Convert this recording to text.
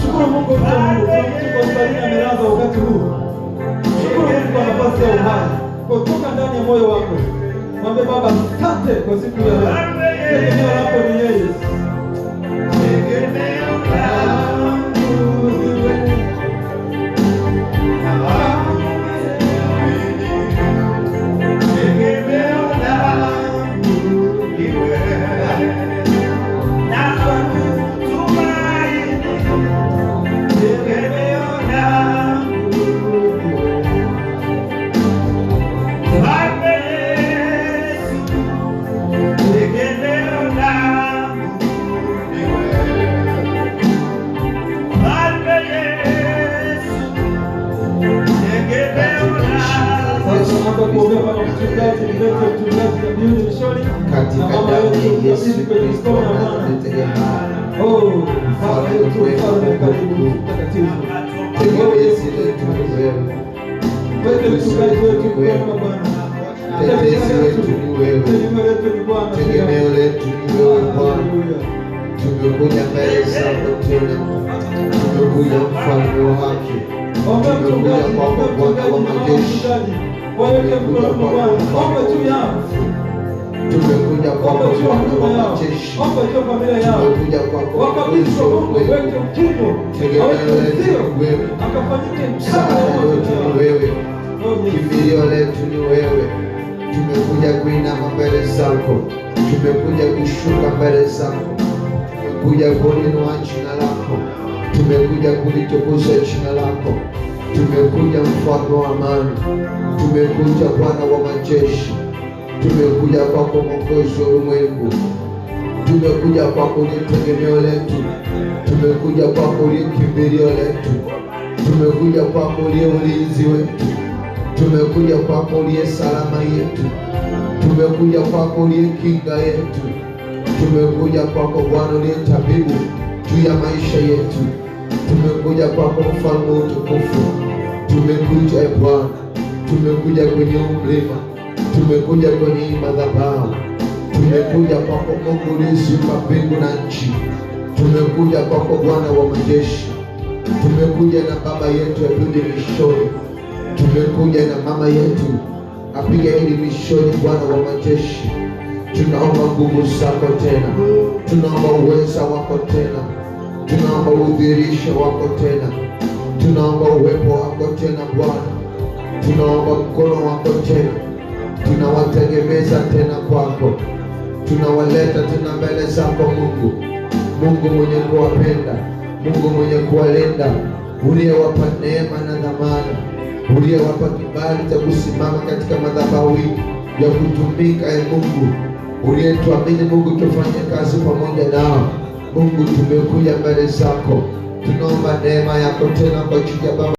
Shukuru Mungu amelazwa wakati huu. Shukuru Mungu kwa nafasi ya uhai kutoka ndani ya moyo wako. Mwambie Baba asante kwa siku ya leo. Tegemeo lako ni yeye. Katika damu ya Yesu Kristo tegemezi letu ni wewe, tetezi wetu ni wewe, tegemeo letu ni wewe Bwana. Tumekuja mbele zako tena, tumekuja mfalme wa haki, tumekuja kwako Bwana wa majeshi, tumekuja kwako tumekuja kwako Bwana wa majeshi, tumekuja kwako uwezo wewe, tegemeo letu ni wewe, msaada wetu ni wewe, kimbilio letu ni wewe. Tumekuja kuinama mbele zako, tumekuja kushuka mbele zako, tumekuja kulinua jina lako, tumekuja kulitukuza jina lako, tumekuja mfalme wa amani, tumekuja Bwana wa majeshi, tumekuja kwako Mwokozi wa ulimwengu, tumekuja kwako ni tegemeo letu, tumekuja kwako ni kimbilio letu, tumekuja kwako ni ulinzi wetu, tumekuja kwako ni salama yetu, tumekuja kwako ni kinga yetu, tumekuja kwako Bwana ni tabibu juu ya maisha yetu, tumekuja kwako mfalme utukufu, tumekuja Bwana, tumekuja kwenye mlima, tumekuja kwenye madhabahu, tumekuja kwako Mungu uliyeumba mbingu na nchi, tumekuja kwako Bwana wa majeshi, tumekuja na baba yetu apige mishoni, tumekuja na mama yetu apiga hili mishoni. Bwana wa majeshi, tunaomba nguvu zako tena, tunaomba uweza wako tena, tunaomba udhihirisho wako tena, tunaomba uwepo wako tena Bwana, tunaomba mkono wako tena, tunawategemeza tena kwako, tunawaleta tena mbele zako Mungu, Mungu mwenye kuwapenda, Mungu mwenye kuwalinda, uliyewapa neema na dhamana, uliyewapa kibali cha kusimama katika madhabahu ya kutumika. Mungu uliyetuamini Mungu, tufanye kazi pamoja nao Mungu. Tumekuja mbele zako, tunaomba neema yako tena kwa ajili ya baba